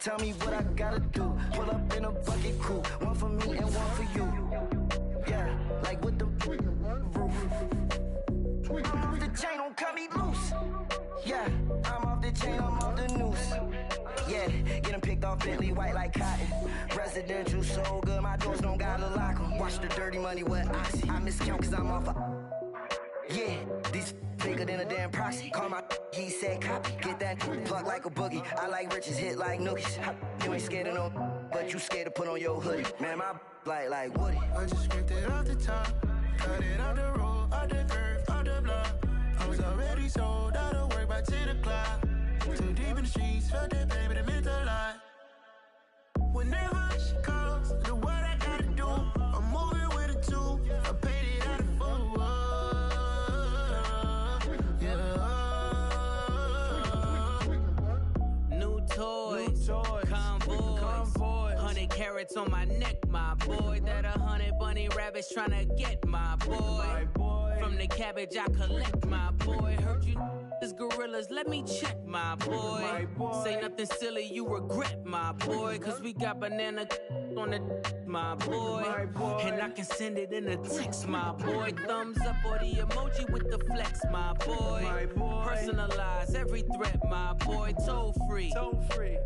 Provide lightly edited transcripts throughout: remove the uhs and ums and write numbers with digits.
Tell me what I gotta do. Pull up in a bucket crew. One for me and one for you. Yeah, like with the roof. I'm off the chain, don't cut me loose. Yeah, I'm off the chain, I'm off the noose. Yeah, getting picked off Bentley white like cotton. Residential so good, my doors don't gotta lock 'em. Watch the dirty money with Oxy. I miscount cause I'm off yeah, these bigger than a damn proxy. Call my he said copy. Get that plug like a boogie. I like riches, hit like nookies. You ain't scared of no, but you scared to put on your hoodie. Man, my like Woody. I just scraped it off the top. Cut it off the road, off the curve, off the block. I was already sold out of work by 10 o'clock. Too deep in the streets, felt that baby, that meant a lot. Whenever she calls, do what I gotta do. I'm moving with a two. I paid it out of full. Yeah. New toys, convoys. 100 carats on my neck, my boy. That 100 bunny rabbits tryna get my boy. From the cabbage I collect, my boy. Heard you gorillas, let me check, my boy. Say nothing silly, you regret, my boy. Cause we got banana on the my boy. And I can send it in a text, my boy. Thumbs up or the emoji with the flex, my boy. Personalize every threat, my boy. Toll free,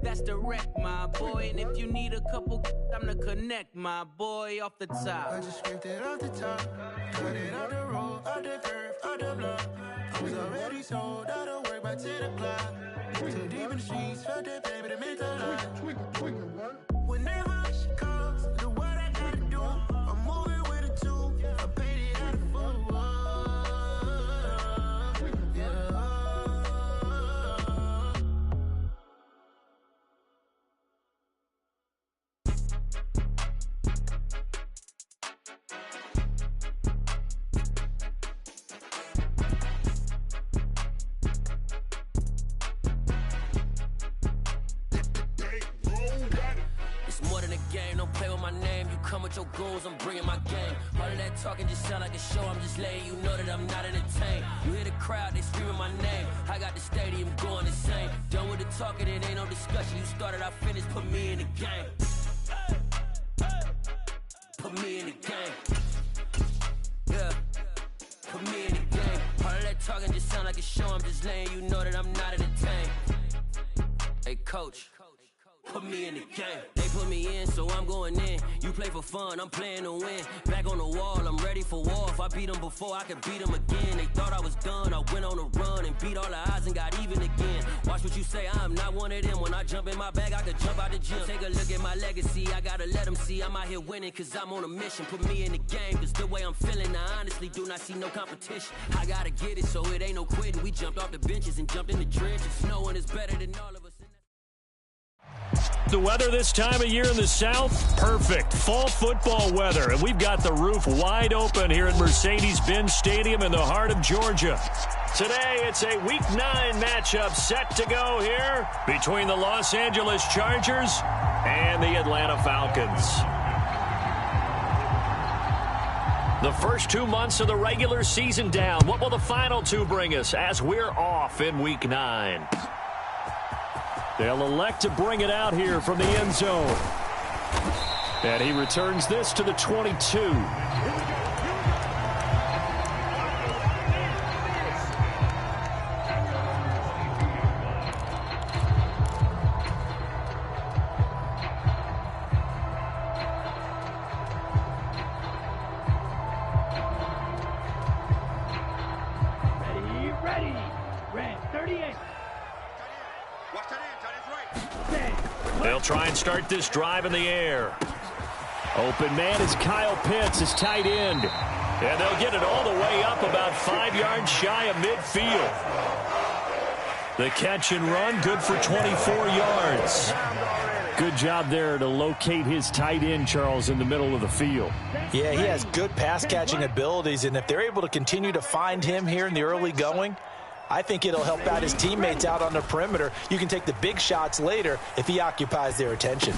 that's direct, my boy. And if you need a couple, I'm the connect, my boy. Off the top, I just scraped it off the top. Cut it off the road, off the curve, off the block. I was already sold out of work by 10 o'clock. Too deep in the streets, felt that baby, that meant a lot. Whenever she calls, do what I gotta do. I'm moving with a two. I paid it out of full. Yeah. Come with your goons, I'm bringing my game. All of that talking just sound like a show. I'm just letting you know that I'm not entertained. You hear the crowd, they screaming my name. I got the stadium going insane. Done with the talking, it ain't no discussion. You started, I finished, put me in the game. Put me in the game. Yeah, put me in the game. All of that talking just sound like a show. I'm just letting you know that I'm not entertained. Hey, coach. Put me in the game. They put me in, so I'm going in. You play for fun, I'm playing to win. Back on the wall, I'm ready for war. If I beat them before, I could beat them again. They thought I was done, I went on a run and beat all the odds and got even again. Watch what you say, I'm not one of them. When I jump in my bag, I could jump out the gym. Take a look at my legacy, I gotta let them see I'm out here winning, cause I'm on a mission. Put me in the game, cause the way I'm feeling, I honestly do not see no competition. I gotta get it, so it ain't no quitting. We jumped off the benches and jumped in the trenches. Knowing is better than all of us. The weather this time of year in the South, perfect. Fall football weather, and we've got the roof wide open here at Mercedes-Benz Stadium in the heart of Georgia. Today, it's a Week 9 matchup set to go here between the Los Angeles Chargers and the Atlanta Falcons. The first 2 months of the regular season down. What will the final two bring us as we're off in Week 9? They'll elect to bring it out here from the end zone. And he returns this to the 22. Ready. Red 38. They'll try and start this drive in the air. Open man is Kyle Pitts, his tight end. And they'll get it all the way up about 5 yards shy of midfield. The catch and run, good for 24 yards. Good job there to locate his tight end, Charles, in the middle of the field. Yeah, he has good pass-catching abilities, and if they're able to continue to find him here in the early going, I think it'll help out his teammates out on the perimeter. You can take the big shots later if he occupies their attention.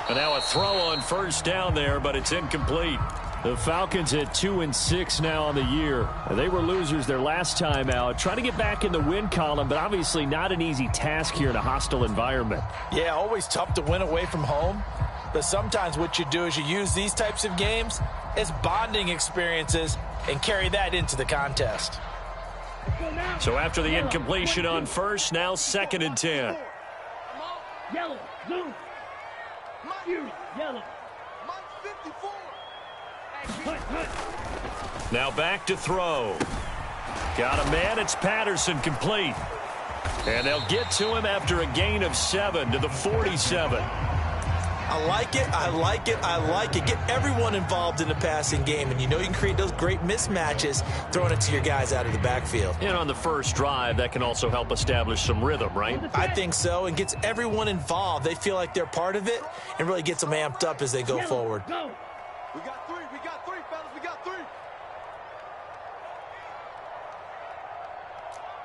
And now a throw on first down there, but it's incomplete. The Falcons at 2-6 now on the year. They were losers their last time out. Trying to get back in the win column, but obviously not an easy task here in a hostile environment. Yeah, always tough to win away from home. But sometimes what you do is you use these types of games as bonding experiences and carry that into the contest. So after the incompletion on first, now 2nd and 10. Yellow, zoom. Yellow. Now back to throw. Got a man, it's Patterson, complete. And they'll get to him after a gain of 7 to the 47. I like it, I like it, I like it. Get everyone involved in the passing game, and you know you can create those great mismatches throwing it to your guys out of the backfield. And on the first drive, that can also help establish some rhythm, right? I think so, and gets everyone involved. They feel like they're part of it and really gets them amped up as they go forward. Go. We got three, fellas, we got 3.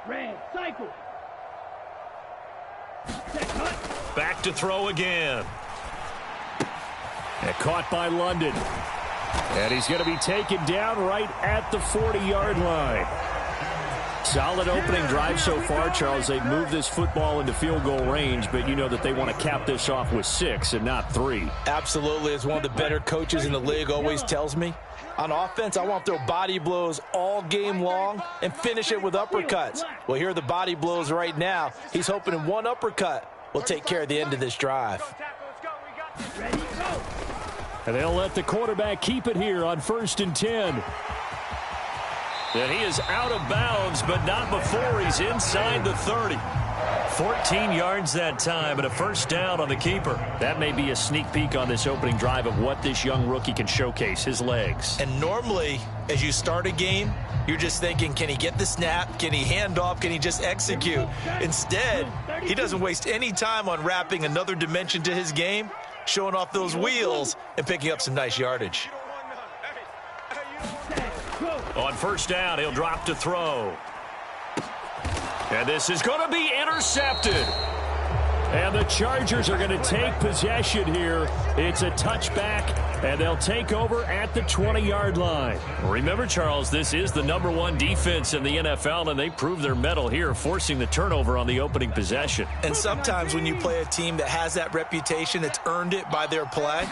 Red, cycle. Back to throw again. And caught by London. And he's going to be taken down right at the 40-yard line. Solid opening drive so far, Charles. They've moved this football into field goal range, but you know that they want to cap this off with 6 and not 3. Absolutely. As one of the better coaches in the league always tells me, on offense, I want to throw body blows all game long and finish it with uppercuts. Well, here are the body blows right now. He's hoping in one uppercut will take care of the end of this drive. Ready, go. And they'll let the quarterback keep it here on 1st and 10. And he is out of bounds, but not before he's inside the 30. 14 yards that time, and a first down on the keeper. That may be a sneak peek on this opening drive of what this young rookie can showcase, his legs. And normally, as you start a game, you're just thinking, can he get the snap? Can he hand off? Can he just execute? Instead, he doesn't waste any time on wrapping another dimension to his game, showing off those wheels and picking up some nice yardage. On first down, he'll drop to throw. And this is going to be intercepted. And the Chargers are going to take possession here. It's a touchback, and they'll take over at the 20-yard line. Remember, Charles, this is the #1 defense in the NFL, and they prove their mettle here, forcing the turnover on the opening possession. And sometimes when you play a team that has that reputation, that's earned it by their play,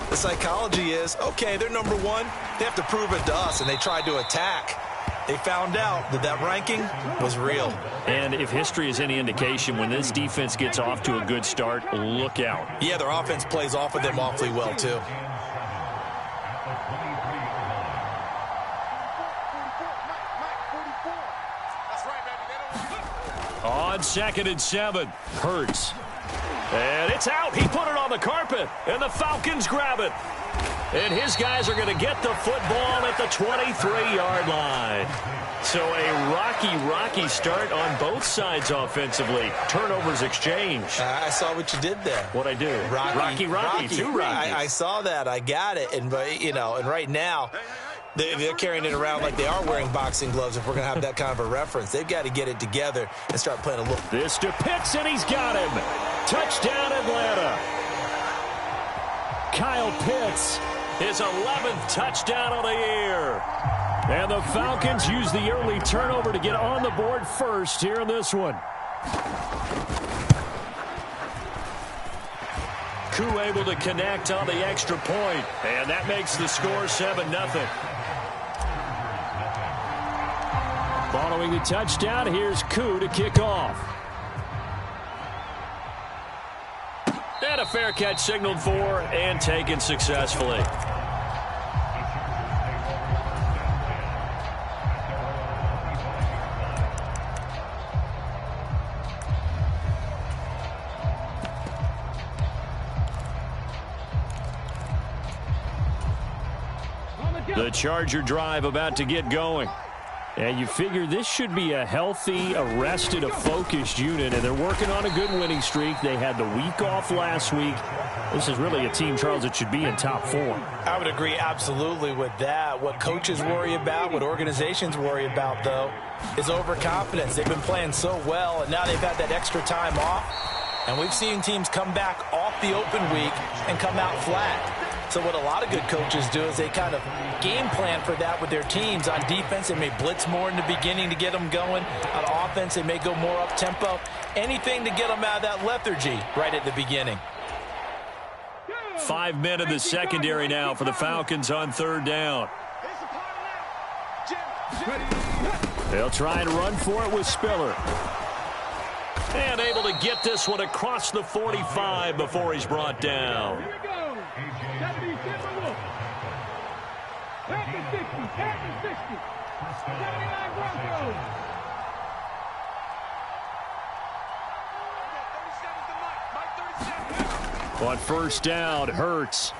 the psychology is, okay, they're #1. They have to prove it to us, and they tried to attack. They found out that that ranking was real. And if history is any indication, when this defense gets off to a good start, look out. Yeah, their offense plays off of them awfully well, too. On 2nd and 7, Hurts. And it's out. He put it on the carpet, and the Falcons grab it. And his guys are going to get the football at the 23-yard line. So a rocky start on both sides offensively. Turnovers exchanged. I saw what you did there. What'd I do? Rocky. Two Rockies. I saw that. I got it. And, you know, and right now, they're carrying it around like they are wearing boxing gloves if we're going to have that kind of a reference. They've got to get it together and start playing a little. This to Pitts, and he's got him. Touchdown, Atlanta. Kyle Pitts, his 11th touchdown of the year. And the Falcons use the early turnover to get on the board first here in this one. Koo able to connect on the extra point, and that makes the score 7-0. Following the touchdown, here's Koo to kick off. And a fair catch signaled for and taken successfully. The Charger drive about to get going. And you figure this should be a healthy, arrested, a focused unit, and they're working on a good winning streak. They had the week off last week. This is really a team, Charles, that should be in top form. I would agree absolutely with that. What coaches worry about, what organizations worry about, though, is overconfidence. They've been playing so well, and now they've had that extra time off. And we've seen teams come back off the open week and come out flat. So what a lot of good coaches do is they kind of game plan for that with their teams. On defense, they may blitz more in the beginning to get them going. On offense, they may go more up-tempo. Anything to get them out of that lethargy right at the beginning. 5 men in the secondary now for the Falcons on third down. They'll try and run for it with Spiller. And able to get this one across the 45 before he's brought down. Here we go. 77 Wolf. At the 60. At the 60. 79 Broncos. 37's the Mike 37. On first down, Hurts.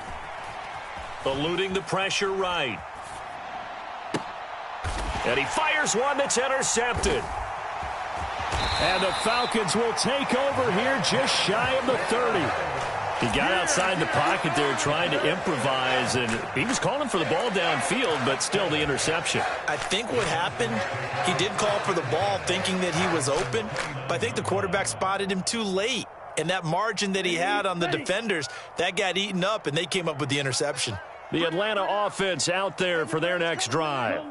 Eluding the pressure right. And he fires one that's intercepted. And the Falcons will take over here just shy of the 30. He got outside the pocket there trying to improvise, and he was calling for the ball downfield, but still the interception. I think what happened, he did call for the ball thinking that he was open, but I think the quarterback spotted him too late. And that margin that he had on the defenders, that got eaten up, and they came up with the interception. The Atlanta offense out there for their next drive.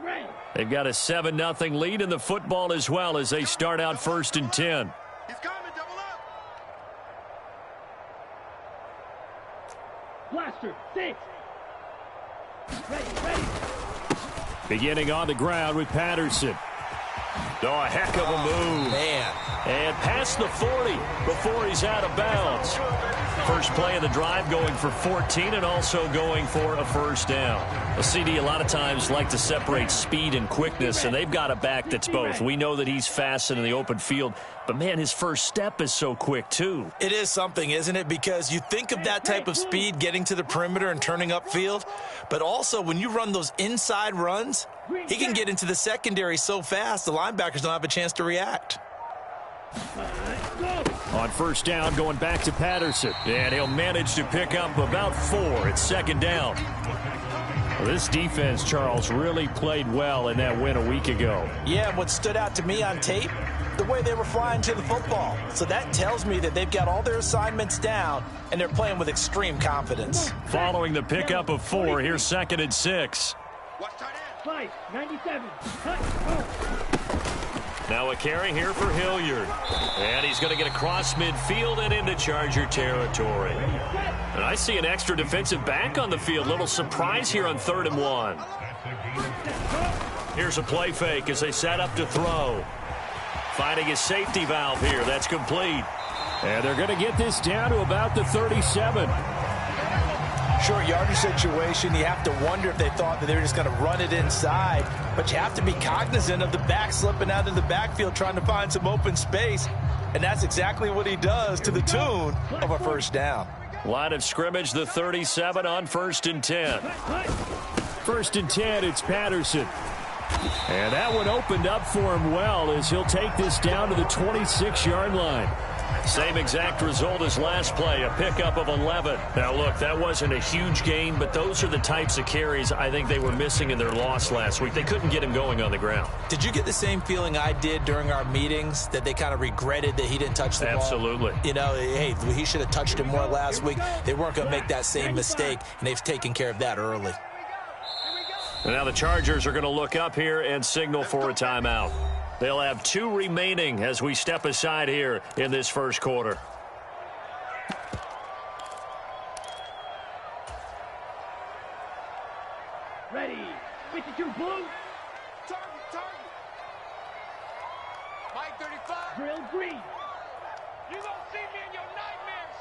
They've got a 7-0 lead in the football as well as they start out 1st and 10. He's coming, double up. Blaster, 6. Ready. Beginning on the ground with Patterson. Oh, a heck of a move. Man. And past the 40 before he's out of bounds. First play of the drive going for 14 and also going for a first down. A CD a lot of times like to separate speed and quickness, and they've got a back that's both. We know that he's fast in the open field, but, man, his first step is so quick, too. It is something, isn't it? Because you think of that type of speed getting to the perimeter and turning upfield, but also when you run those inside runs, he can get into the secondary so fast the linebackers don't have a chance to react. On first down, going back to Patterson, and he'll manage to pick up about 4 at second down. Well, this defense, Charles, really played well in that win a week ago. Yeah, what stood out to me on tape, the way they were flying to the football. So that tells me that they've got all their assignments down, and they're playing with extreme confidence. Following the pickup of 4, here's 2nd and 6. Watch tight end. 5, 97. Now a carry here for Hilliard. And he's going to get across midfield and into Charger territory. And I see an extra defensive back on the field. Little surprise here on 3rd and 1. Here's a play fake as they set up to throw. Finding a safety valve here. That's complete. And they're going to get this down to about the 37. Short yardage situation, you have to wonder if they thought that they were just going to run it inside, but you have to be cognizant of the back slipping out of the backfield trying to find some open space, and that's exactly what he does to the tune of a first down. Line of scrimmage, the 37 on 1st and 10. 1st and 10, it's Patterson. And that one opened up for him well as he'll take this down to the 26-yard line. Same exact result as last play, a pickup of 11. Now, look, that wasn't a huge gain, but those are the types of carries I think they were missing in their loss last week. They couldn't get him going on the ground. Did you get the same feeling I did during our meetings, that they kind of regretted that he didn't touch the ball? Absolutely. You know, hey, he should have touched it more last week. They weren't going to make that same mistake, and they've taken care of that early. And now the Chargers are going to look up here and signal for a timeout. They'll have 2 remaining as we step aside here in this first quarter. Ready. 52 blue. Target. Mike 35. Drill green. You gonna see me in your nightmares,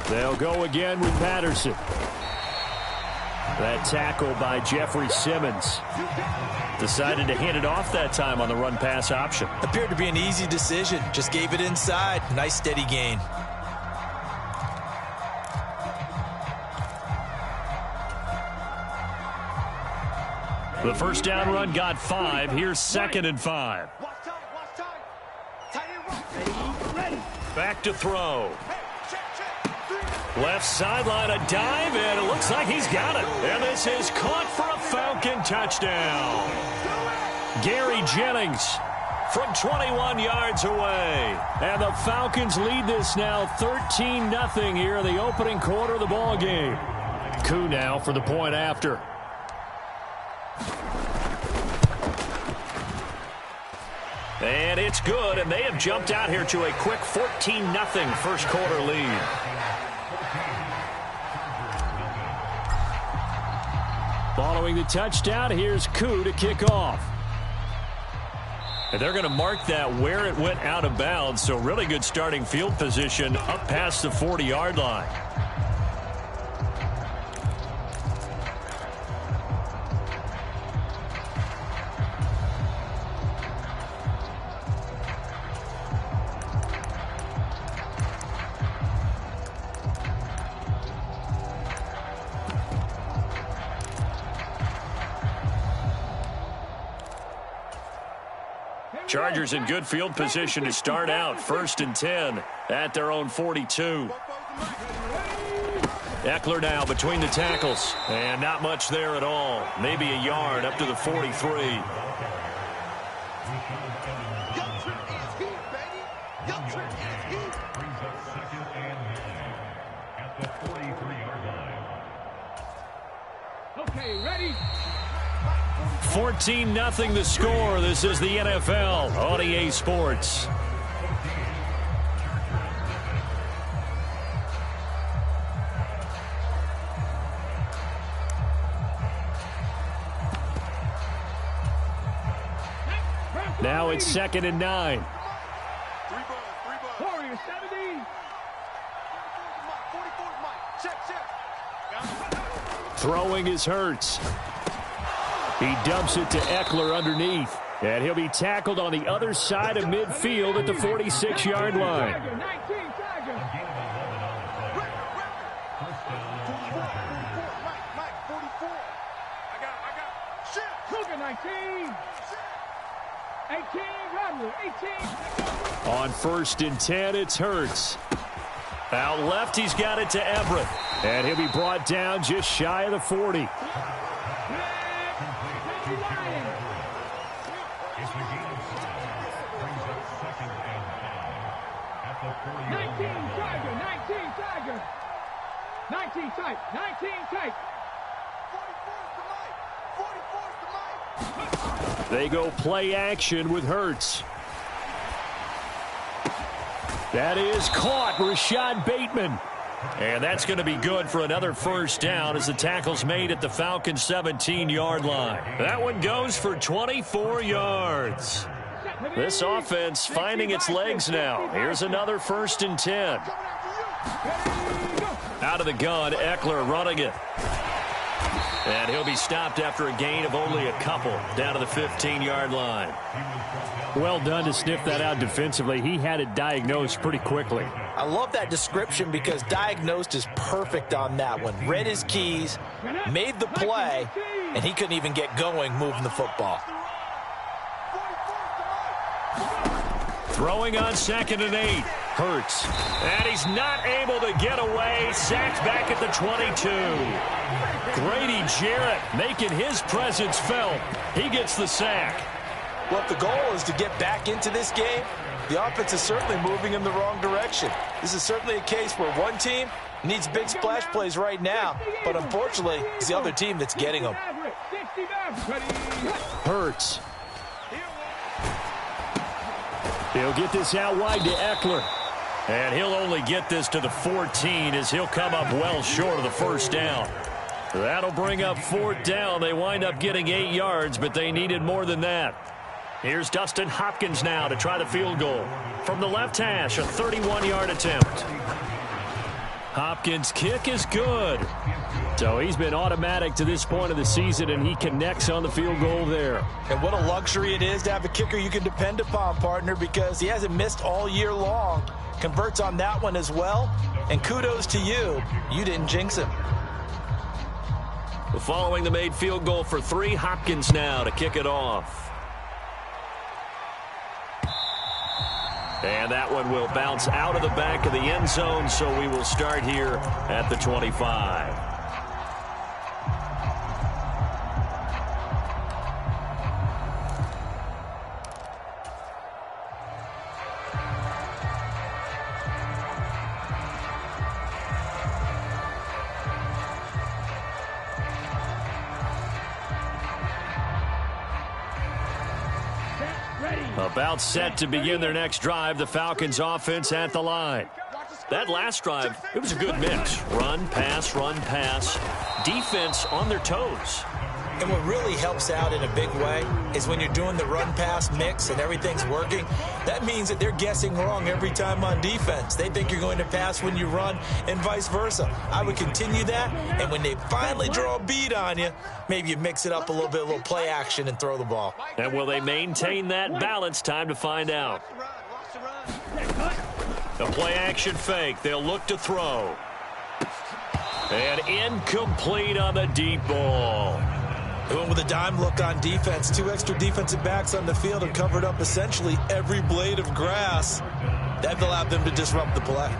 son. They'll go again with Patterson. That tackle by Jeffrey Simmons. Decided to hand it off that time on the run-pass option. Appeared to be an easy decision. Just gave it inside. Nice steady gain. The first down run got 5. Here's 2nd and 5. Watch tight. Tight end Ready. Back to throw. check. Left sideline, a dive, and it looks like he's got it. And this is caught for a Falcon touchdown. Gary Jennings from 21 yards away. And the Falcons lead this now 13-0 here in the opening quarter of the ball game. Koo now for the point after. And it's good, and they have jumped out here to a quick 14-0 first quarter lead. Following the touchdown, here's Koo to kick off. And they're going to mark that where it went out of bounds, so really good starting field position up past the 40-yard line. Chargers in good field position to start out. 1st and 10 at their own 42. Eckler now between the tackles. And not much there at all. Maybe a yard up to the 43. Okay, ready? 14-0 the score. This is the NFL on EA Sports. Now it's 2nd and 9. Warriors 70. Throwing is Hurts. He dumps it to Eckler underneath. And he'll be tackled on the other side of midfield at the 46-yard line. 19 Tiger. 19. 18, Rodley, 18. On 1st and 10, it's Hurts. Out left, he's got it to Everett. And he'll be brought down just shy of the 40. Tiger. 19 tight. 19 tight. They go play action with Hurts. That is caught. Rashad Bateman. And that's going to be good for another first down as the tackle's made at the Falcons' 17-yard line. That one goes for 24 yards. This offense finding its legs now. Here's another 1st and 10. Out of the gun, Eckler running it. And he'll be stopped after a gain of only a couple down to the 15-yard line. Well done to sniff that out defensively. He had it diagnosed pretty quickly. I love that description because diagnosed is perfect on that one. Read his keys, made the play, and he couldn't even get going moving the football. Throwing on 2nd and 8. Hurts. And he's not able to get away. Sacked back at the 22. Grady Jarrett making his presence felt. He gets the sack. Well, if the goal is to get back into this game, the offense is certainly moving in the wrong direction. This is certainly a case where one team needs big splash plays right now, but unfortunately, it's the other team that's getting them. Hurts. He'll get this out wide to Eckler. And he'll only get this to the 14 as he'll come up well short of the first down. That'll bring up 4th down. They wind up getting 8 yards, but they needed more than that. Here's Dustin Hopkins now to try the field goal. From the left hash, a 31-yard attempt. Hopkins' kick is good. So he's been automatic to this point of the season, and he connects on the field goal there. And what a luxury it is to have a kicker you can depend upon, partner, because he hasn't missed all year long. Converts on that one as well. And kudos to you. You didn't jinx him. Following the made field goal for 3, Hopkins now to kick it off. And that one will bounce out of the back of the end zone, so we will start here at the 25. About set to begin their next drive, the Falcons offense at the line. That last drive, it was a good mix. Run, pass, defense on their toes. And what really helps out in a big way is when you're doing the run-pass mix and everything's working, that means that they're guessing wrong every time on defense. They think you're going to pass when you run and vice versa. I would continue that, and when they finally draw a beat on you, maybe you mix it up a little bit, a little play action and throw the ball. And will they maintain that balance? Time to find out. A play-action fake. They'll look to throw. And incomplete on the deep ball. Going with a dime look on defense. 2 extra defensive backs on the field and covered up essentially every blade of grass. That allowed them to disrupt the play.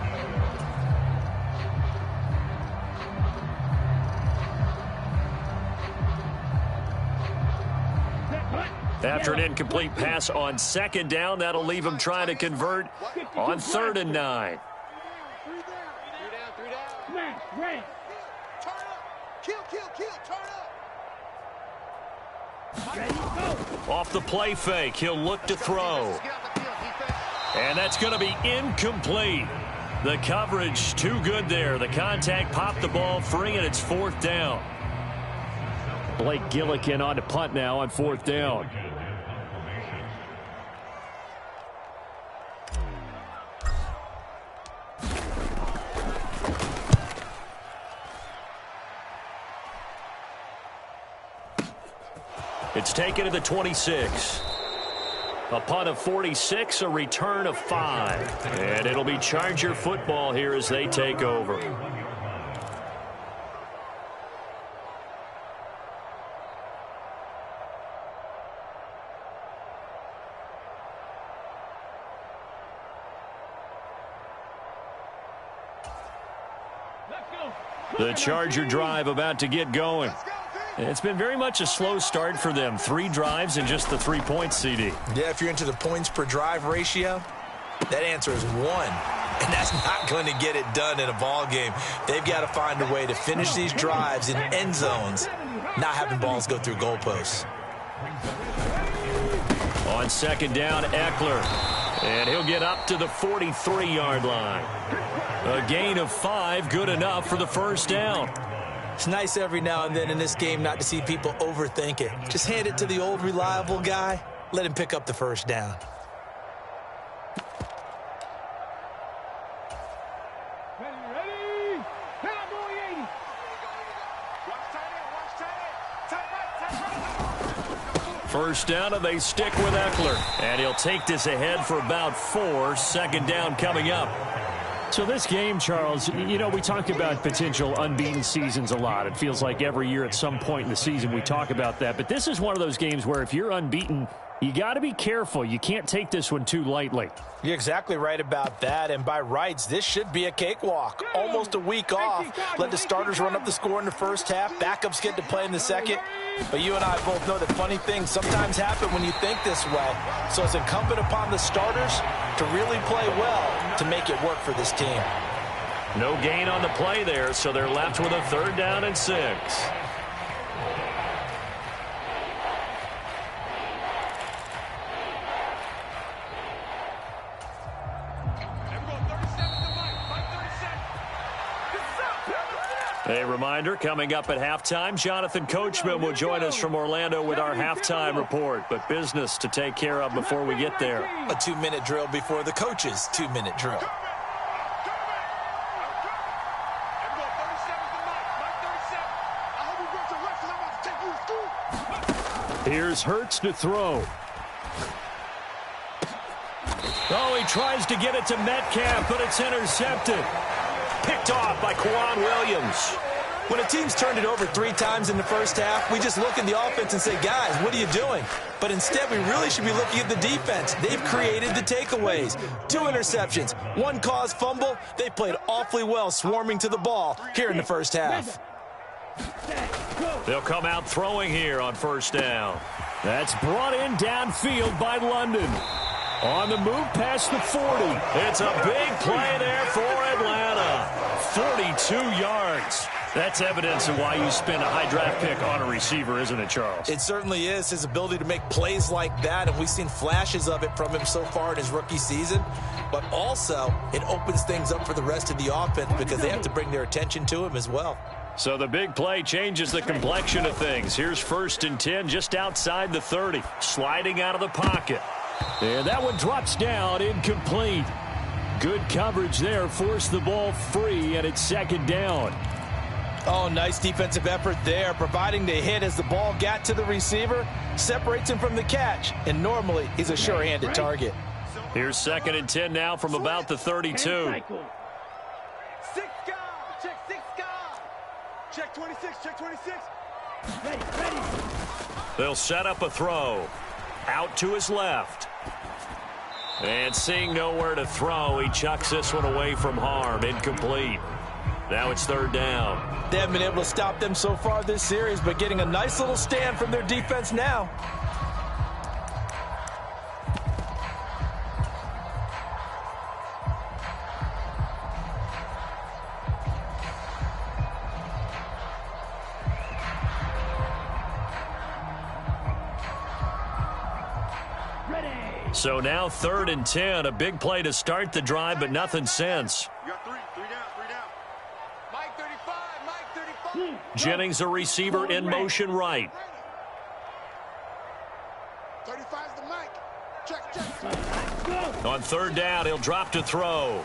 After an incomplete pass on second down, that'll leave them trying to convert on 3rd and 9. Off the play fake, he'll look to throw. And that's going to be incomplete. The coverage too good there. The contact popped the ball free, and it's 4th down. Blake Gillikin on to punt now on 4th down. It's taken to the 26. A punt of 46, a return of 5. And it'll be Charger football here as they take over. The Charger drive about to get going. It's been very much a slow start for them. 3 drives and just the 3 points, CD. Yeah, if you're into the points per drive ratio, that answer is 1. And that's not going to get it done in a ball game. They've got to find a way to finish these drives in end zones, not having balls go through goalposts. On 2nd down, Eckler. And he'll get up to the 43-yard line. A gain of 5, good enough for the 1st down. It's nice every now and then in this game not to see people overthink it. Just hand it to the old reliable guy. Let him pick up the 1st down. Ready? Cowboy 80. First down, and they stick with Eckler. And he'll take this ahead for about 4. 2nd down coming up. So this game, Charles, you know, we talk about potential unbeaten seasons a lot. It feels like every year at some point in the season we talk about that. But this is one of those games where if you're unbeaten, you got to be careful. You can't take this one too lightly. You're exactly right about that. And by rights, this should be a cakewalk. Almost a week off. Let the starters run up the score in the first half. Backups get to play in the second. But you and I both know that funny things sometimes happen when you think this way. So it's incumbent upon the starters to really play well to make it work for this team. No gain on the play there, so they're left with a 3rd down and 6. A reminder, coming up at halftime, Jonathan Coachman will join us from Orlando with our halftime report. But business to take care of before we get there. A 2-minute drill before the coach's 2-minute drill. Here's Hurts to throw. Oh, he tries to get it to Metcalf, but it's intercepted. Picked off by Quan Williams. When a team's turned it over 3 times in the first half, we just look at the offense and say, guys, what are you doing? But instead, we really should be looking at the defense. They've created the takeaways. 2 interceptions, 1 caused fumble. They played awfully well swarming to the ball here in the first half. They'll come out throwing here on 1st down. That's brought in downfield by London. On the move past the 40. It's a big play there for Atlanta. 42 yards. That's evidence of why you spend a high draft pick on a receiver, isn't it, Charles? It certainly is. His ability to make plays like that, and we've seen flashes of it from him so far in his rookie season. But also, it opens things up for the rest of the offense because they have to bring their attention to him as well. So the big play changes the complexion of things. Here's 1st and 10 just outside the 30. Sliding out of the pocket. And that one drops down, incomplete. Good coverage there, forced the ball free, and it's 2nd down. Oh, nice defensive effort there, providing the hit as the ball got to the receiver, separates him from the catch, and normally he's a sure-handed target. Here's 2nd and 10 now from about the 32. 6 guard, check 6 guard. Check 26, check 26. Ready. They'll set up a throw. Out to his left. And seeing nowhere to throw, he chucks this one away from harm. Incomplete. Now it's 3rd down. They haven't been able to stop them so far this series, but getting a nice little stand from their defense now. So now 3rd and 10, a big play to start the drive, but nothing since. You got 3 down. Mike 35, Mike 35. Jennings, a receiver in motion right. 35's the Mike. Check. On 3rd down, he'll drop to throw.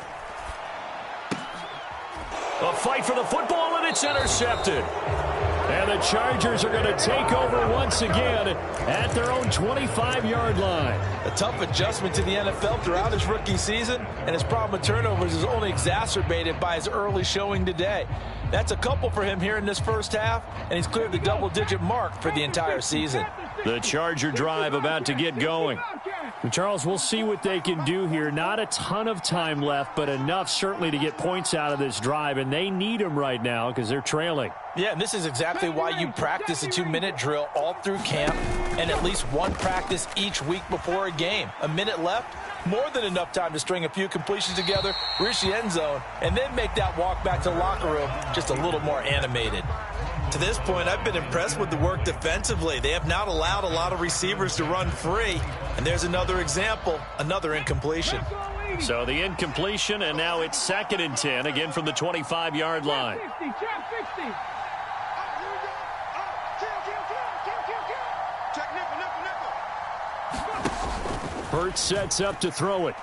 A fight for the football, and it's intercepted. And the Chargers are going to take over once again at their own 25-yard line. A tough adjustment to the NFL throughout his rookie season, and his problem with turnovers is only exacerbated by his early showing today. That's a couple for him here in this first half, and he's cleared the double-digit mark for the entire season. The Charger drive about to get going. Charles, we'll see what they can do here. Not a ton of time left, but enough certainly to get points out of this drive, and they need them right now because they're trailing. Yeah, and this is exactly why you practice a 2-minute drill all through camp and at least one practice each week before a game. A minute left, more than enough time to string a few completions together, reach the end zone, and then make that walk back to the locker room just a little more animated. To this point, I've been impressed with the work defensively. They have not allowed a lot of receivers to run free. And there's another example, another incompletion. So the incompletion, and now it's 2nd and 10, again from the 25-yard line. Hurts sets up to throw it.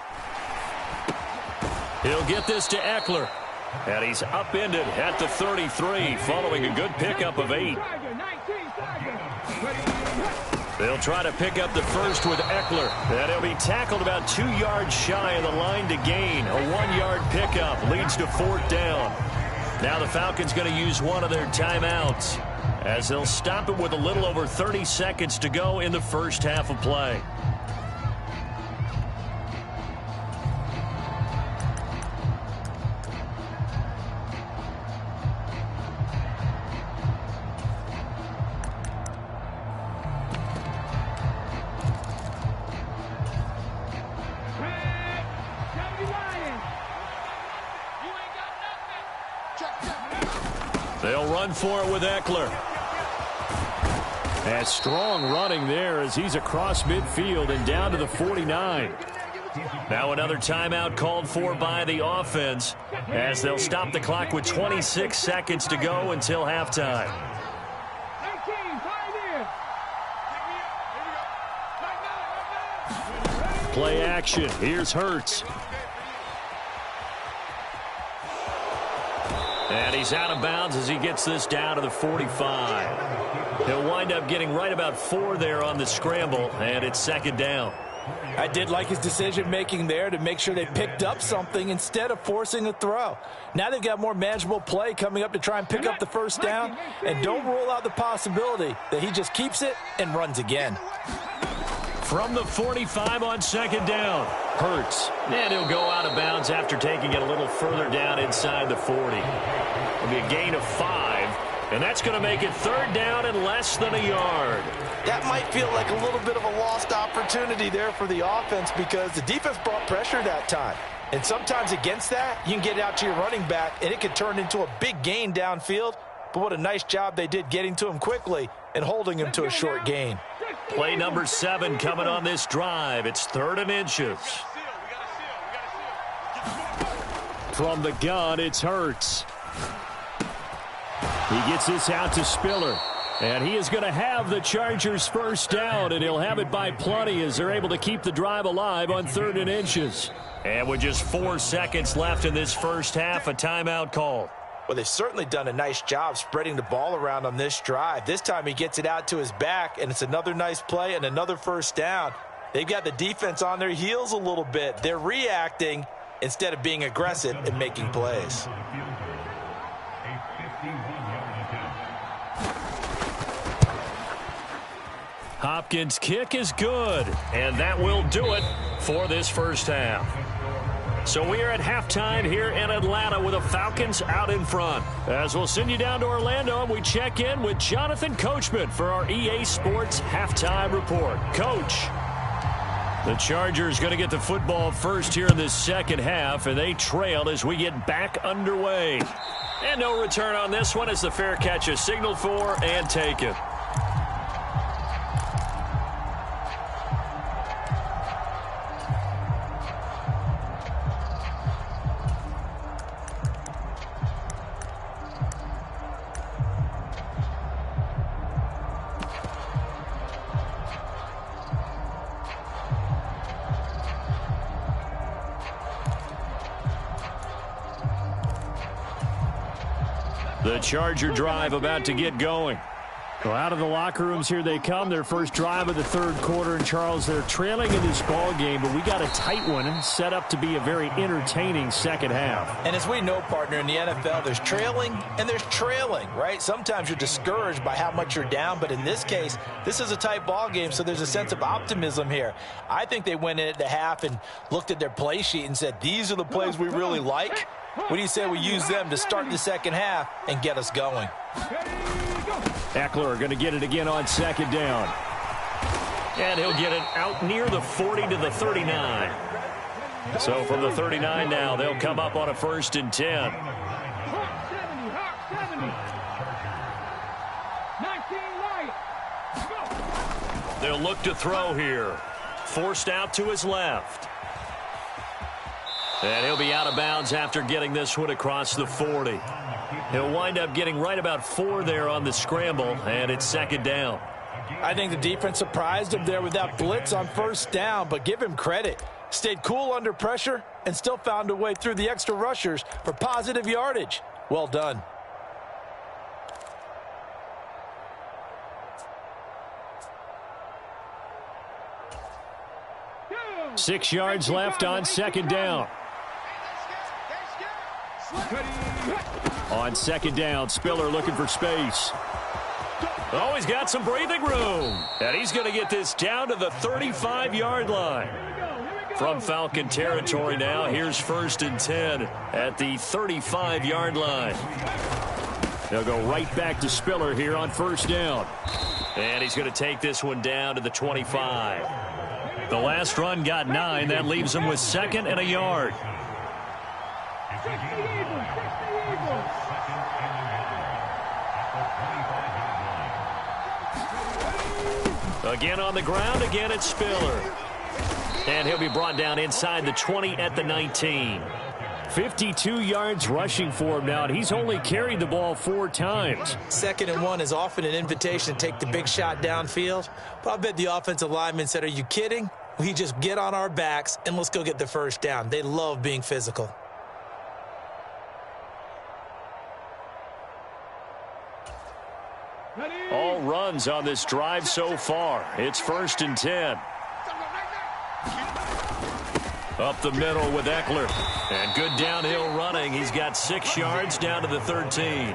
He'll get this to Eckler. And he's upended at the 33, following a good pickup of 8. They'll try to pick up the first with Eckler. And he'll be tackled about 2 yards shy of the line to gain. A 1-yard pickup leads to 4th down. Now the Falcons going to use one of their timeouts as they'll stop it with a little over 30 seconds to go in the first half of play. They'll run for it with Eckler. And strong running there as he's across midfield and down to the 49. Now another timeout called for by the offense as they'll stop the clock with 26 seconds to go until halftime. Play action. Here's Hurts. And he's out of bounds as he gets this down to the 45. He'll wind up getting right about 4 there on the scramble, and it's 2nd down. I did like his decision-making there to make sure they picked up something instead of forcing a throw. Now they've got more manageable play coming up to try and pick up the first down, and don't rule out the possibility that he just keeps it and runs again. From the 45 on 2nd down, Hurts. And he'll go out of bounds after taking it a little further down inside the 40. It'll be a gain of 5, and that's going to make it 3rd down and less than a yard. That might feel like a little bit of a lost opportunity there for the offense because the defense brought pressure that time. And sometimes against that, you can get it out to your running back, and it could turn into a big gain downfield but what a nice job they did getting to him quickly and holding him to a short gain. Play number 7 coming on this drive. It's 3rd and inches. From the gun, it's Hurts. He gets this out to Spiller. And he is going to have the Chargers first down, and he'll have it by plenty as they're able to keep the drive alive on 3rd and inches. And with just 4 seconds left in this first half, a timeout call. Well, they've certainly done a nice job spreading the ball around on this drive. This time he gets it out to his back, and it's another nice play and another first down. They've got the defense on their heels a little bit. They're reacting instead of being aggressive and making plays. Hopkins' kick is good, and that will do it for this first half. So we are at halftime here in Atlanta with the Falcons out in front. As we'll send you down to Orlando, and we check in with Jonathan Coachman for our EA Sports Halftime Report. Coach, the Chargers going to get the football first here in this second half, and they trail as we get back underway. And no return on this one as the fair catch is signaled for and taken. The Charger drive about to get going. Well, out of the locker rooms here they come. Their first drive of the third quarter. And, Charles, they're trailing in this ball game, but we got a tight one set up to be a very entertaining second half. And as we know, partner, in the NFL, there's trailing and there's trailing, right? Sometimes you're discouraged by how much you're down, but in this case, this is a tight ball game, so there's a sense of optimism here. I think they went in at the half and looked at their play sheet and said, these are the plays we really like. What do you say we use them to start the second half and get us going? Eckler going to get it again on second down. And he'll get it out near the 40 to the 39. So from the 39 now, they'll come up on a 1st and 10. They'll look to throw here. Forced out to his left. And he'll be out of bounds after getting this one across the 40. He'll wind up getting right about 4 there on the scramble, and it's second down. I think the defense surprised him there with that blitz on first down, but give him credit. Stayed cool under pressure and still found a way through the extra rushers for positive yardage. Well done. Six yards left on second down. On second down, Spiller looking for space. Oh, he's got some breathing room. And he's going to get this down to the 35-yard line. From Falcon territory now, here's 1st and 10 at the 35-yard line. They'll go right back to Spiller here on first down. And he's going to take this one down to the 25. The last run got 9. That leaves him with 2nd and a yard. Again on the ground, again it's Spiller. And he'll be brought down inside the 20 at the 19. 52 yards rushing for him now, and he's only carried the ball 4 times. 2nd and 1 is often an invitation to take the big shot downfield. But I bet the offensive lineman said, are you kidding? We just get on our backs and let's go get the first down. They love being physical. All runs on this drive so far. It's 1st and 10. Up the middle with Eckler. And good downhill running. He's got 6 yards down to the 13.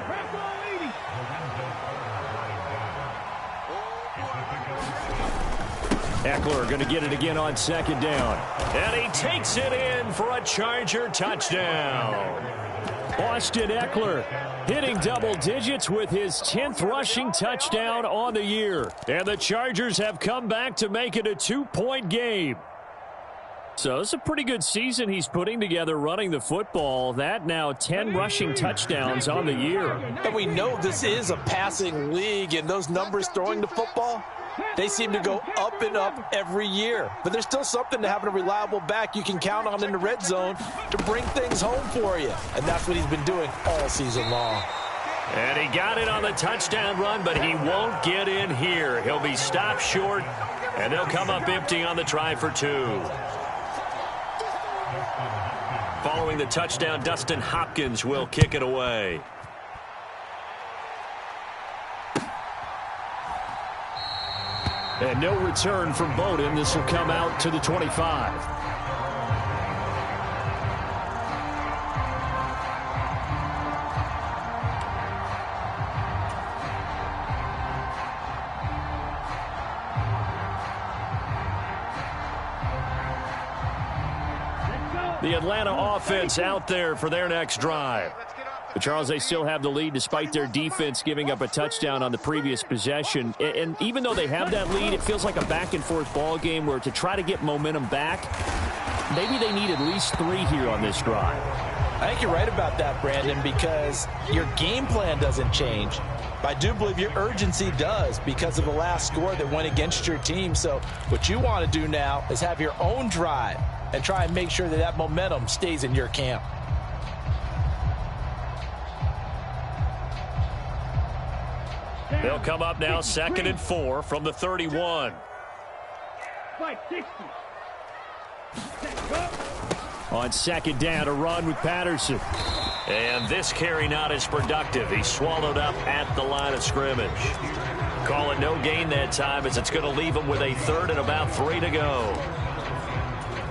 Eckler going to get it again on second down. And he takes it in for a Charger touchdown. Austin Eckler hitting double digits with his 10th rushing touchdown on the year. And the Chargers have come back to make it a 2-point game. So it's a pretty good season he's putting together running the football. That now 10 rushing touchdowns on the year. And we know this is a passing league, and those numbers throwing the football, they seem to go up and up every year. But there's still something to having a reliable back you can count on in the red zone to bring things home for you. And that's what he's been doing all season long. And he got it on the touchdown run, but he won't get in here. He'll be stopped short, and they'll come up empty on the try for 2. Following the touchdown, Dustin Hopkins will kick it away. And no return from Bowden. This will come out to the 25. The Atlanta offense out there for their next drive. But Charles, they still have the lead despite their defense giving up a touchdown on the previous possession. And even though they have that lead, it feels like a back-and-forth ball game where to try to get momentum back, maybe they need at least 3 here on this drive. I think you're right about that, Brandon, because your game plan doesn't change. But I do believe your urgency does because of the last score that went against your team. So what you want to do now is have your own drive and try and make sure that that momentum stays in your camp. They'll come up now 2nd and 4 from the 31. 560. On 2nd down, a run with Patterson. And this carry not as productive. He's swallowed up at the line of scrimmage. Call it no gain that time as it's going to leave him with a 3rd and about 3 to go.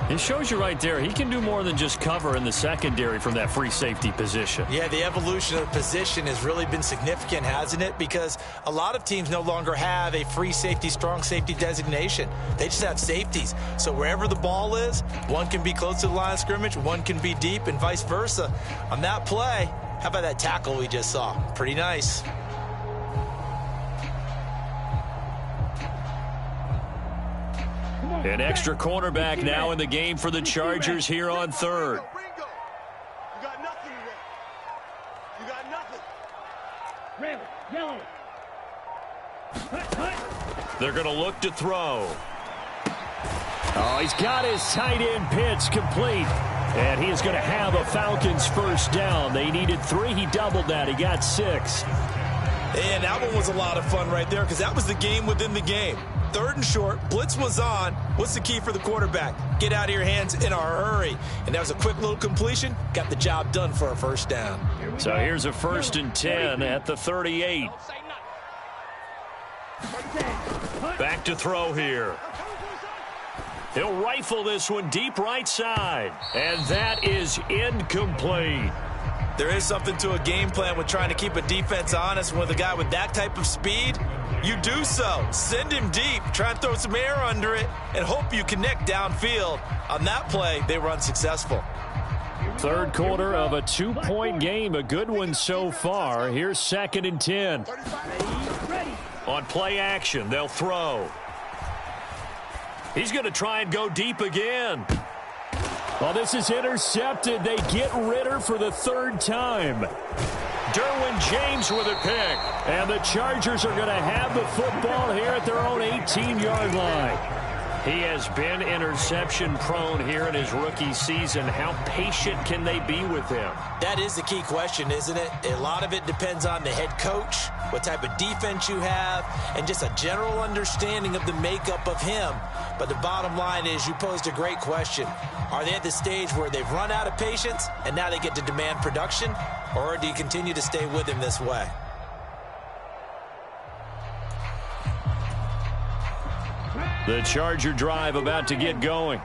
It shows you right there, he can do more than just cover in the secondary from that free safety position. Yeah, the evolution of the position has really been significant, hasn't it? Because a lot of teams no longer have a free safety, strong safety designation. They just have safeties. So wherever the ball is, one can be close to the line of scrimmage, one can be deep, and vice versa. On that play, how about that tackle we just saw? Pretty nice. An extra cornerback now in the game for the Chargers here on 3rd. You got nothing today. You got nothing. Red, yellow. They're going to look to throw. Oh, he's got his tight end pitch complete. And he is going to have a Falcons first down. They needed 3. He doubled that. He got 6. And that one was a lot of fun right there because that was the game within the game. 3rd and short, blitz was on. What's the key for the quarterback? Get out of your hands in a hurry. And that was a quick little completion. Got the job done for a first down. So here's a 1st and 10 at the 38. Back to throw here. He'll rifle this one deep right side. And that is incomplete. There is something to a game plan with trying to keep a defense honest. With a guy with that type of speed, you do so. Send him deep. Try and throw some air under it and hope you connect downfield. On that play, they were unsuccessful. 3rd quarter of a 2-point game. A good one so far. Here's 2nd and 10. On play action, they'll throw. He's going to try and go deep again. Well, this is intercepted. They get Ritter for the 3rd time. Derwin James with a pick. And the Chargers are going to have the football here at their own 18-yard line. He has been interception prone here in his rookie season. How patient can they be with him? That is the key question, isn't it? A lot of it depends on the head coach, what type of defense you have, and just a general understanding of the makeup of him. But the bottom line is you posed a great question. Are they at the stage where they've run out of patience and now they get to demand production? Or do you continue to stay with him this way? The Charger drive about to get going.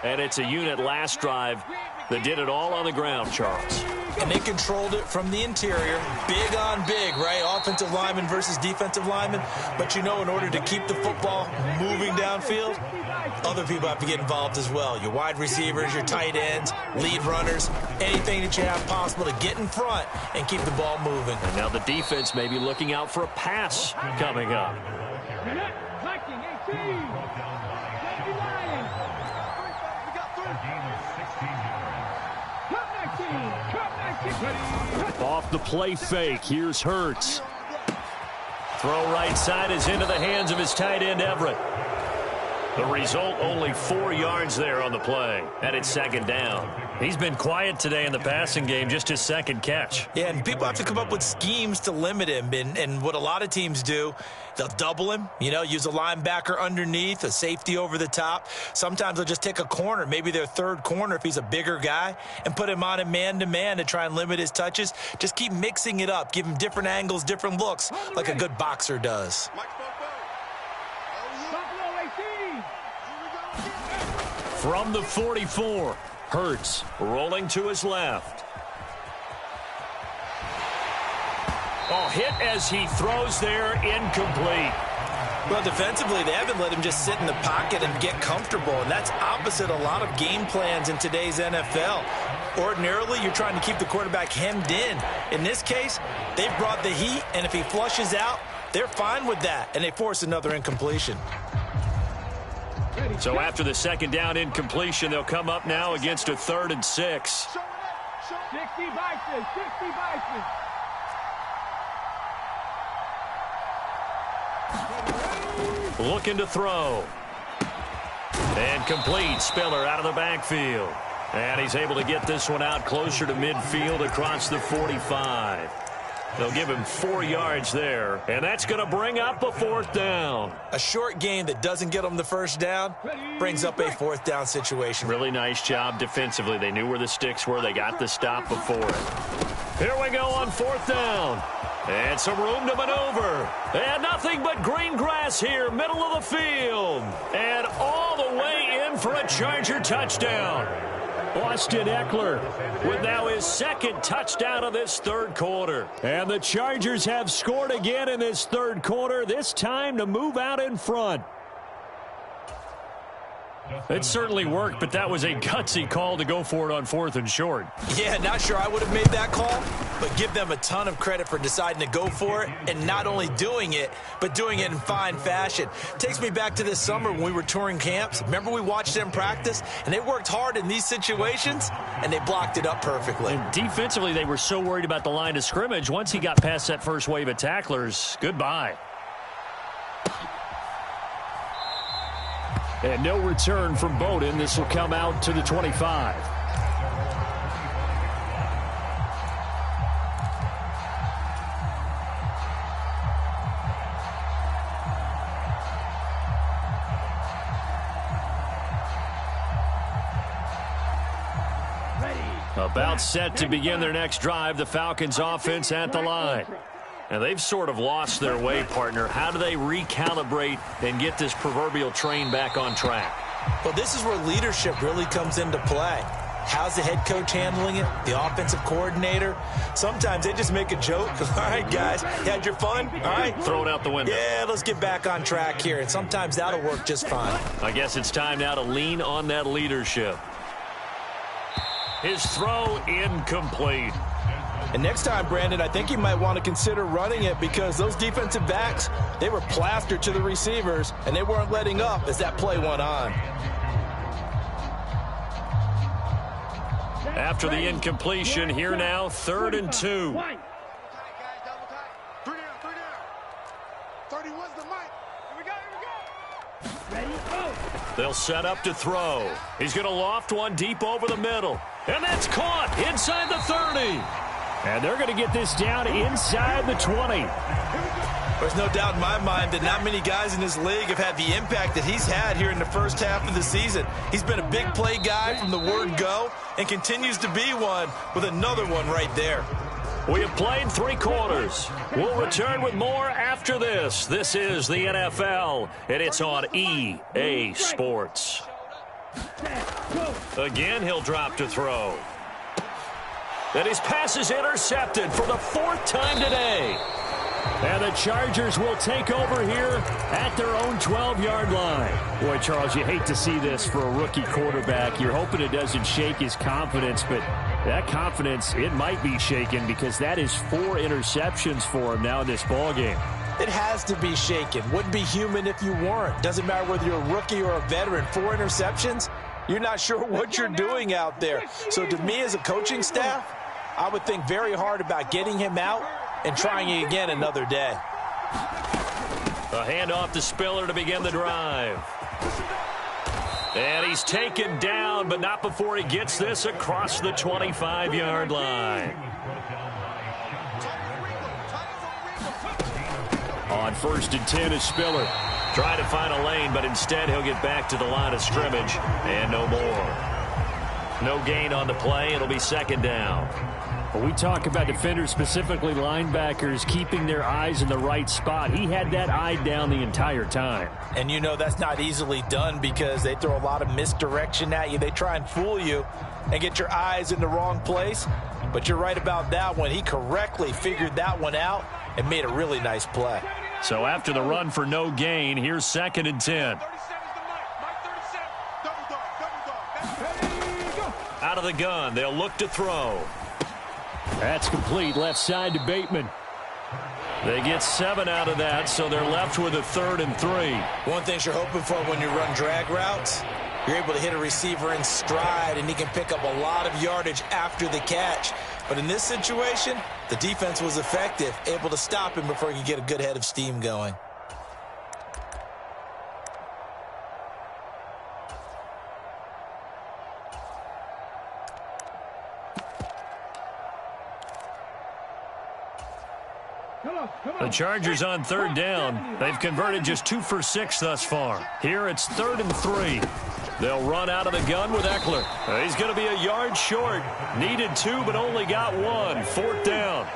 And it's a unit last drive that did it all on the ground, Charles. And they controlled it from the interior. Big on big, right? Offensive lineman versus defensive lineman. But you know, in order to keep the football moving downfield, other people have to get involved as well. Your wide receivers, your tight ends, lead runners, anything that you have possible to get in front and keep the ball moving. And now the defense may be looking out for a pass coming up. Off the play fake, here's Hurts. Throw right side is into the hands of his tight end, Everett. The result, only 4 yards there on the play, and it's second down. He's been quiet today in the passing game, just his second catch. Yeah, and people have to come up with schemes to limit him, and what a lot of teams do, they'll double him, use a linebacker underneath, a safety over the top. Sometimes they'll just take a corner, maybe their third corner if he's a bigger guy, and put him on a man-to-man to try and limit his touches. Just keep mixing it up, give him different angles, different looks, like a good boxer does. From the 44, Hurts rolling to his left. Oh, hit as he throws there, incomplete. Well, defensively, they haven't let him just sit in the pocket and get comfortable, and that's opposite a lot of game plans in today's NFL. Ordinarily, you're trying to keep the quarterback hemmed in. In this case, they brought the heat, and if he flushes out, they're fine with that, and they force another incompletion. So after the second down incompletion, they'll come up now against a 3rd and 6. 60 Bison, 60 Bison. Looking to throw. And complete. Spiller out of the backfield. And he's able to get this one out closer to midfield across the 45. They'll give him 4 yards there, and that's going to bring up a 4th down. A short game that doesn't get them the first down brings up a 4th down situation. Really nice job defensively. They knew where the sticks were. They got the stop before it. Here we go on 4th down. And some room to maneuver. And nothing but green grass here, middle of the field. And all the way in for a Charger touchdown. Austin Eckler with now his 2nd touchdown of this 3rd quarter. And the Chargers have scored again in this 3rd quarter, this time to move out in front. It certainly worked, but that was a gutsy call to go for it on 4th and short. Yeah, not sure I would have made that call, but give them a ton of credit for deciding to go for it and not only doing it, but doing it in fine fashion. Takes me back to this summer when we were touring camps. Remember we watched them practice, and they worked hard in these situations, and they blocked it up perfectly. And defensively, they were so worried about the line of scrimmage. Once he got past that first wave of tacklers, goodbye. And no return from Bowden. This will come out to the 25. About set to begin their next drive, the Falcons offense at the line. And they've sort of lost their way, partner. How do they recalibrate and get this proverbial train back on track? Well, this is where leadership really comes into play. How's the head coach handling it? The offensive coordinator? Sometimes they just make a joke. All right, guys, you had your fun? All right. Throw it out the window. Yeah, let's get back on track here. And sometimes that'll work just fine. I guess it's time now to lean on that leadership. His throw incomplete. And next time, Brandon, I think you might want to consider running it because those defensive backs, they were plastered to the receivers, and they weren't letting up as that play went on. After the incompletion, here now, 3rd and 2. 3 down. 31's the mic. Here we go. They'll set up to throw. He's going to loft one deep over the middle. And that's caught inside the 30. And they're going to get this down inside the 20. There's no doubt in my mind that not many guys in this league have had the impact that he's had here in the first half of the season. He's been a big play guy from the word go and continues to be one with another one right there. We have played 3 quarters. We'll return with more after this. This is the NFL, and it's on EA Sports. Again, he'll drop to throw. And his pass is intercepted for the 4th time today. And the Chargers will take over here at their own 12-yard line. Boy, Charles, you hate to see this for a rookie quarterback. You're hoping it doesn't shake his confidence, but that confidence, it might be shaken because that is 4 interceptions for him now in this ballgame. It has to be shaken. Wouldn't be human if you weren't. Doesn't matter whether you're a rookie or a veteran. 4 interceptions, You're not sure what you're doing out there. So to me as a coaching staff, I would think very hard about getting him out and trying it again another day. A handoff to Spiller to begin the drive. And he's taken down, but not before he gets this across the 25-yard line. On 1st and 10 is Spiller. Trying to find a lane, but instead he'll get back to the line of scrimmage and no more. No gain on the play. It'll be 2nd down. When we talk about defenders, specifically linebackers, keeping their eyes in the right spot, he had that eye down the entire time. And you know that's not easily done because they throw a lot of misdirection at you. They try and fool you and get your eyes in the wrong place. But you're right about that one. He correctly figured that one out and made a really nice play. So after the run for no gain, here's 2nd and 10. Out of the gun, they'll look to throw. That's complete, left side to Bateman. They get 7 out of that, so they're left with a 3rd and 3. One thing you're hoping for when you run drag routes, you're able to hit a receiver in stride, and he can pick up a lot of yardage after the catch. But in this situation, the defense was effective, able to stop him before he could get a good head of steam going. The Chargers on 3rd down. They've converted just 2 for 6 thus far. Here it's 3rd and 3. They'll run out of the gun with Eckler. He's going to be a yard short. Needed 2, but only got 1. 4th down.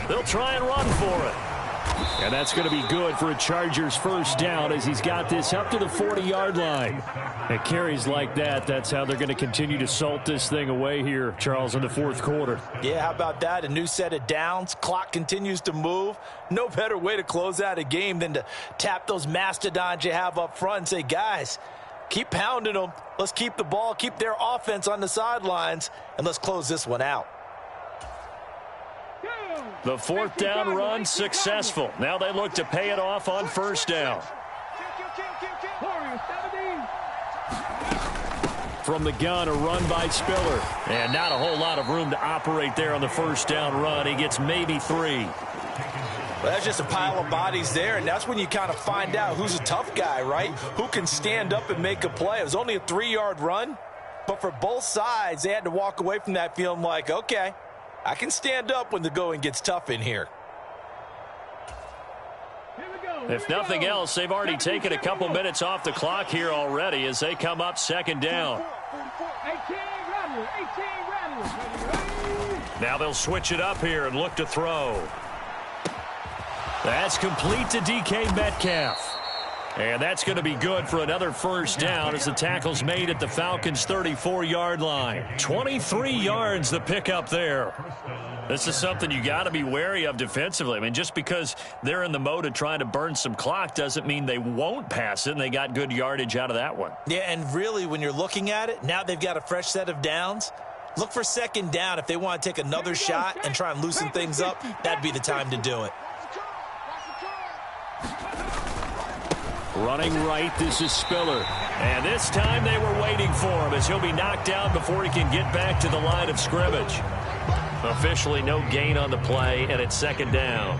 They'll try and run for it. And that's going to be good for a Chargers 1st down as he's got this up to the 40-yard line. At carries like that, that's how they're going to continue to salt this thing away here, Charles, in the 4th quarter. Yeah, how about that? A new set of downs. Clock continues to move. No better way to close out a game than to tap those mastodons you have up front and say, guys, keep pounding them. Let's keep the ball, keep their offense on the sidelines, and let's close this one out. The 4th down run successful. Now they look to pay it off on 1st down. From the gun, a run by Spiller. And not a whole lot of room to operate there on the 1st down run. He gets maybe 3. Well, that's just a pile of bodies there, and that's when you kind of find out who's a tough guy, right? Who can stand up and make a play. It was only a 3-yard run, but for both sides, they had to walk away from that feeling like, okay, I can stand up when the going gets tough in here. If nothing else, they've already taken a couple minutes off the clock here already as they come up 2nd down. Now they'll switch it up here and look to throw. That's complete to DK Metcalf. And that's going to be good for another 1st down as the tackle's made at the Falcons' 34-yard line. 23 yards the pickup there. This is something you got to be wary of defensively. I mean, just because they're in the mode of trying to burn some clock doesn't mean they won't pass it, and they got good yardage out of that one. Yeah, and really, when you're looking at it, now they've got a fresh set of downs. Look for 2nd down. If they want to take another shot and try and loosen things up, that'd be the time to do it. Running right, this is Spiller. And this time they were waiting for him as he'll be knocked down before he can get back to the line of scrimmage. Officially no gain on the play, and it's 2nd down.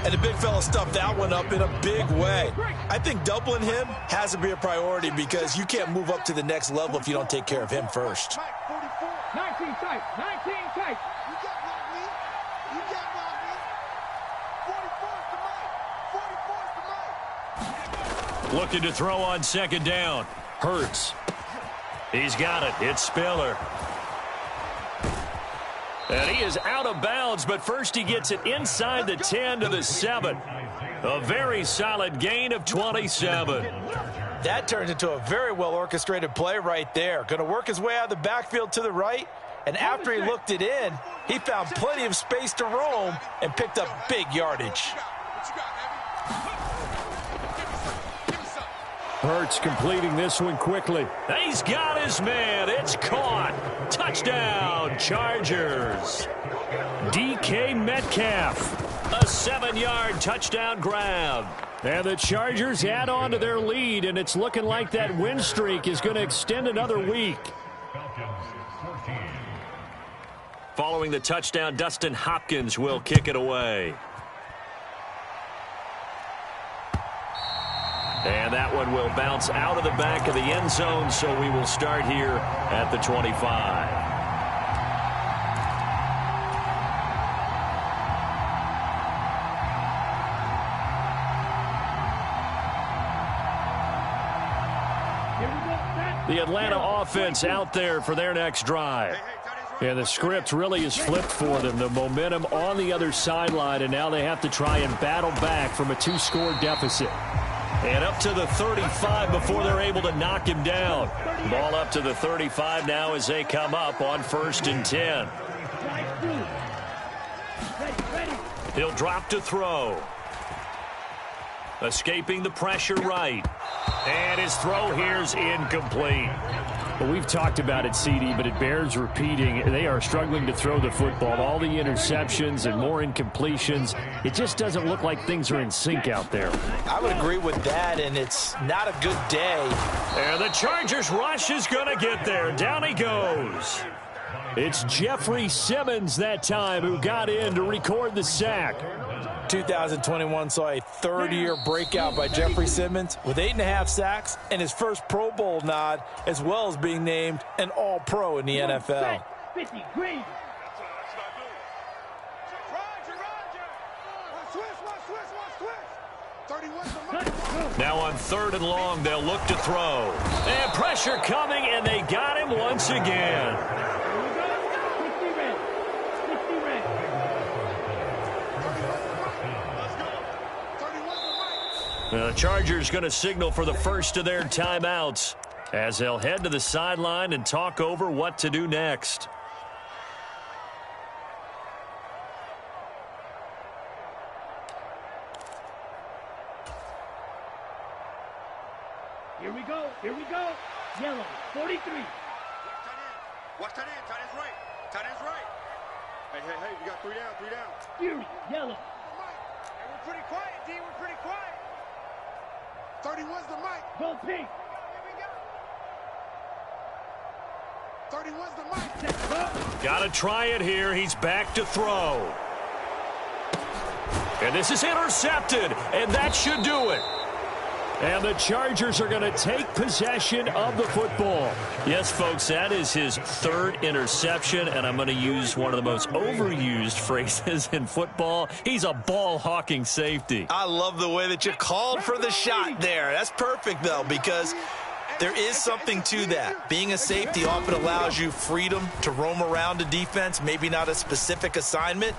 And the big fella stuffed that one up in a big way. I think doubling him has to be a priority because you can't move up to the next level if you don't take care of him first. 19 tight, 19 tight. Looking to throw on 2nd down. Hurts. He's got it. It's Spiller. And he is out of bounds, but first he gets it inside the 10 to the 7. A very solid gain of 27. That turns into a very well-orchestrated play right there. Going to work his way out of the backfield to the right, and after he looked it in, he found plenty of space to roam and picked up big yardage. Hurts completing this one quickly. He's got his man. It's caught. Touchdown, Chargers. DK Metcalf. A 7-yard touchdown grab. And the Chargers add on to their lead, and it's looking like that win streak is going to extend another week. Following the touchdown, Dustin Hopkins will kick it away. And that one will bounce out of the back of the end zone, so we will start here at the 25. The Atlanta offense out there for their next drive. And the script really is flipped for them. The momentum on the other sideline, and now they have to try and battle back from a 2-score deficit. And up to the 35 before they're able to knock him down. Ball up to the 35 now as they come up on 1st and 10. He'll drop to throw. Escaping the pressure right. And his throw here's incomplete. Well, we've talked about it, CD, but it bears repeating. They are struggling to throw the football. All the interceptions and more incompletions. It just doesn't look like things are in sync out there. I would agree with that, and it's not a good day. And the Chargers rush is going to get there. Down he goes. It's Jeffrey Simmons that time who got in to record the sack. 2021 saw a third-year breakout by Jeffrey Simmons with 8.5 sacks and his first Pro Bowl nod, as well as being named an All-Pro in the NFL. 50 green. Now on 3rd and long, they'll look to throw. And pressure coming, and they got him once again. The Chargers going to signal for the first of their timeouts as they'll head to the sideline and talk over what to do next. Here we go. Here we go. Yellow, 43. Watch tight end. Tight end's right. Tight end's right. Hey, we got 3 down, 3 down. Fury, yellow. Hey, we're pretty quiet, D. We're pretty quiet. 31's the mic. Go pink. Here we go. 31's the mic. Got to try it here. He's back to throw. And this is intercepted, and that should do it. And the Chargers are going to take possession of the football. Yes, folks, that is his 3rd interception, and I'm going to use one of the most overused phrases in football. He's a ball-hawking safety. I love the way that you called for the shot there. That's perfect, though, because there is something to that. Being a safety often allows you freedom to roam around a defense, maybe not a specific assignment.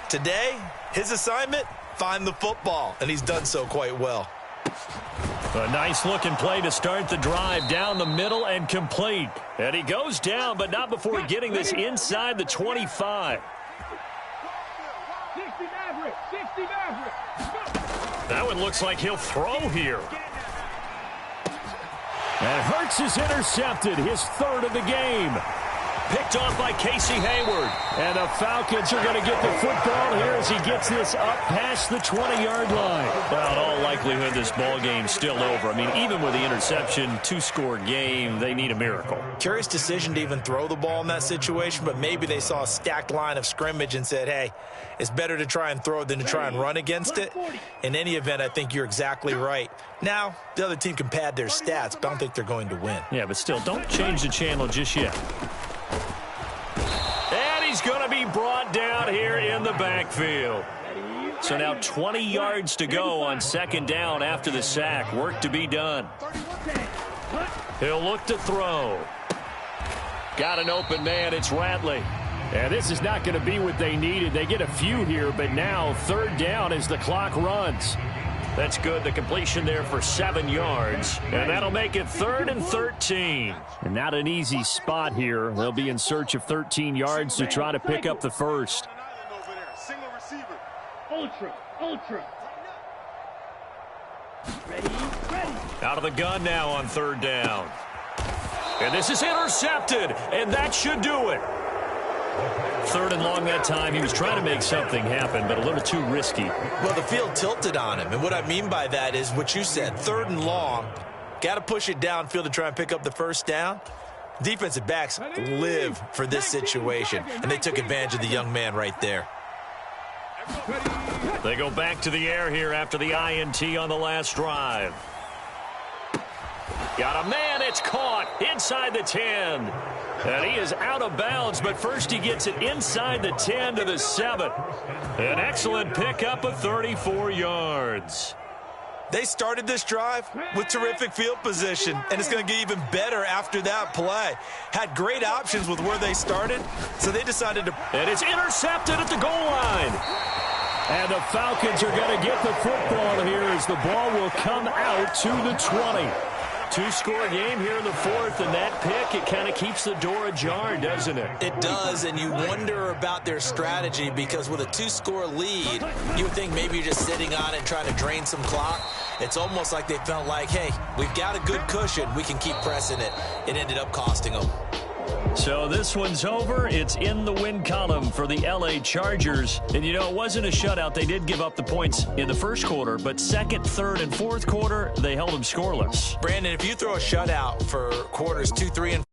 Today, his assignment, find the football, and he's done so quite well. A nice-looking play to start the drive down the middle and complete. And he goes down, but not before getting this inside the 25. 60 Maverick. 60 Maverick. That one looks like he'll throw here. And Hurts is intercepted, his 3rd of the game. Picked off by Casey Hayward. And the Falcons are going to get the football here as he gets this up past the 20-yard line. Well, in all likelihood, this ball game's still over. I mean, even with the interception, 2-score game, they need a miracle. Curious decision to even throw the ball in that situation, but maybe they saw a stacked line of scrimmage and said, hey, it's better to try and throw than to try and run against it. In any event, I think you're exactly right. Now, the other team can pad their stats, but I don't think they're going to win. Yeah, but still, don't change the channel just yet. And he's going to be brought down here in the backfield. So now 20 yards to go on 2nd down after the sack. Work to be done. He'll look to throw. Got an open man. It's Ratley. And this is not going to be what they needed. They get a few here, but now 3rd down as the clock runs. That's good. The completion there for 7 yards. And that'll make it 3rd and 13. And not an easy spot here. They'll be in search of 13 yards to try to pick up the first. Single receiver. Ultra. Ready. Out of the gun now on 3rd down. And this is intercepted, and that should do it. Third and long that time. He was trying to make something happen, but a little too risky. Well, the field tilted on him, and what I mean by that is what you said, third and long. Got to push it downfield to try and pick up the first down. Defensive backs live for this situation, and they took advantage of the young man right there. They go back to the air here after the INT on the last drive. Got a man, it's caught inside the 10. And he is out of bounds, but first he gets it inside the 10 to the 7. An excellent pickup of 34 yards. They started this drive with terrific field position, and it's going to get even better after that play. Had great options with where they started, so they decided to... And it's intercepted at the goal line. And the Falcons are going to get the football here as the ball will come out to the 20. Two-score game here in the fourth, and that pick, it kind of keeps the door ajar, doesn't it? It does, and you wonder about their strategy because with a two-score lead, you would think maybe you're just sitting on it and trying to drain some clock. It's almost like they felt like, hey, we've got a good cushion. We can keep pressing it. It ended up costing them. So this one's over. It's in the win column for the L.A. Chargers. And, you know, it wasn't a shutout. They did give up the points in the first quarter, but second, third, and fourth quarter, they held them scoreless. Brandon, if you throw a shutout for quarters 2, 3, and